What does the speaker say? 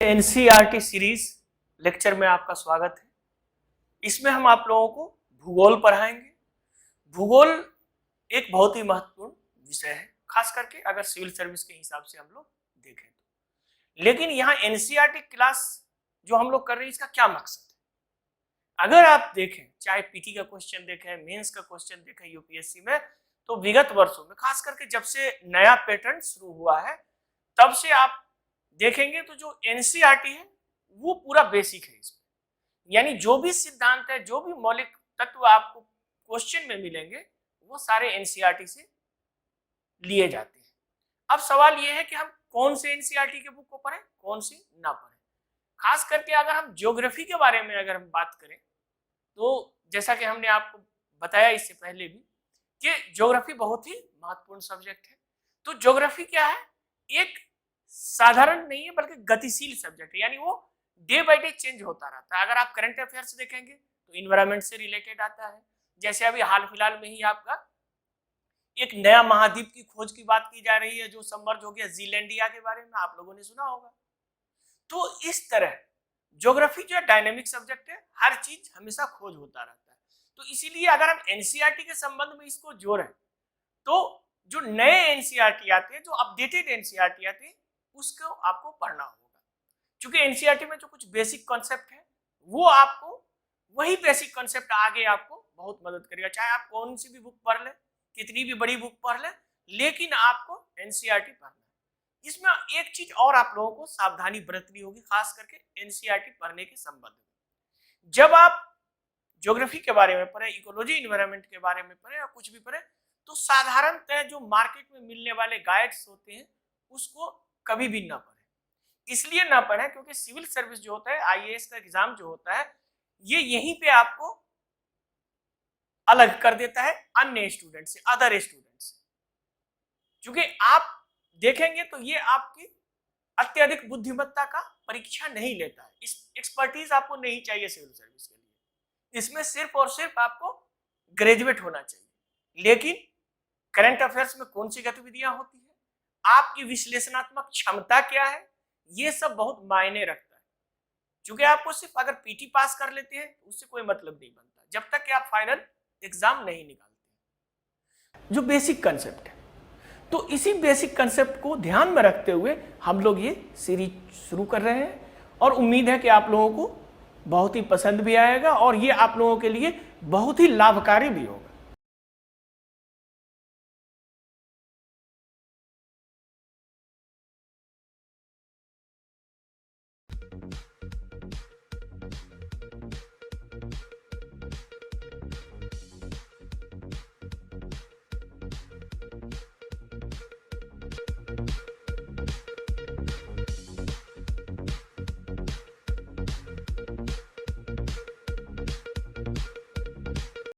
NCERT series lecture में आपका स्वागत है। इसमें हम आप लोगों को भूगोल पढ़ाएंगे। भूगोल एक बहुत ही महत्वपूर्ण विषय है, खास करके अगर सिविल सर्विस के हिसाब से हम लोग देखें तो। लेकिन यहाँ एनसीईआरटी क्लास जो हम लोग कर रहे हैं, इसका क्या मकसद है? अगर आप देखें, चाहे पीटी का क्वेश्चन देखें, मेंस का क्वेश्चन देखें यूपीएससी में, तो विगत वर्षों में खास करके जब से नया पैटर्न शुरू हुआ है तब से आप देखेंगे तो जो एनसीईआरटी है वो पूरा बेसिक है। इसमें यानी जो भी सिद्धांत है, जो भी मौलिक तत्व आपको क्वेश्चन में मिलेंगे वो सारे एनसीईआरटी से लिए जाते हैं। अब सवाल ये है कि हम कौन से एनसीईआरटी के बुक को पढ़ें, कौन सी ना पढ़ें। खास करके अगर हम ज्योग्राफी के बारे में अगर हम बात करें तो जैसा कि हमने आपको बताया इससे पहले भी कि ज्योग्राफी बहुत ही महत्वपूर्ण सब्जेक्ट है। तो ज्योग्राफी क्या है? एक साधारण नहीं है बल्कि गतिशील सब्जेक्ट है, यानी वो डे बाय डे चेंज होता रहता है। अगर आप करंट अफेयर्स देखेंगे तो इन्वायरमेंट से रिलेटेड आता है। जैसे अभी हाल फिलहाल में ही आपका एक नया महाद्वीप की खोज की बात की जा रही है जो सबमर्ज हो गया, जीलैंडिया के बारे में आप लोगों ने सुना होगा। तो इस तरह ज्योग्राफी जो है डायनेमिक सब्जेक्ट है, हर चीज हमेशा खोज होता रहता है। तो इसीलिए अगर हम एनसीईआरटी के संबंध में इसको जोड़ें तो जो नए एनसीईआरटी आते हैं, जो अपडेटेड एनसीईआरटी आते हैं, उसको आपको पढ़ना होगा। क्योंकि एनसीईआरटी में जो कुछ बेसिक कॉन्सेप्ट है वो आपको वही बेसिक कॉन्सेप्ट आगे आपको बहुत मदद करेगा। चाहे आप कौन सी भी बुक पढ़ लें, कितनी भी बड़ी बुक पढ़ लें, लेकिन आपको एनसीईआरटी पढ़ना है। इसमें एक चीज और आप लोगों को सावधानी बरतनी होगी, खास करके एनसीईआरटी पढ़ने के संबंध में। जब आप ज्योग्राफी के बारे में पढ़े, इकोलॉजी इन्वायरमेंट के बारे में पढ़े या कुछ भी पढ़े, तो साधारणतः जो मार्केट में मिलने वाले गाइड्स होते हैं उसको कभी भी ना पढ़े। इसलिए ना पढ़े क्योंकि सिविल सर्विस जो होता है, आईएएस का एग्जाम जो होता है, ये यहीं पे आपको अलग कर देता है अन्य स्टूडेंट से, अदर स्टूडेंट से। क्योंकि आप देखेंगे तो ये आपकी अत्यधिक बुद्धिमत्ता का परीक्षा नहीं लेता है। इस एक्सपर्टीज आपको नहीं चाहिए सिविल सर्विस के लिए। इसमें सिर्फ और सिर्फ आपको ग्रेजुएट होना चाहिए। लेकिन करंट अफेयर्स में कौन सी गतिविधियां होती है, आपकी विश्लेषणात्मक क्षमता क्या है, ये सब बहुत मायने रखता है। क्योंकि आपको सिर्फ अगर पीटी पास कर लेते हैं उससे कोई मतलब नहीं बनता जब तक कि आप फाइनल एग्जाम नहीं निकालते। जो बेसिक कंसेप्ट है, तो इसी बेसिक कंसेप्ट को ध्यान में रखते हुए हम लोग ये सीरीज शुरू कर रहे हैं और उम्मीद है कि आप लोगों को बहुत ही पसंद भी आएगा और ये आप लोगों के लिए बहुत ही लाभकारी भी होगा।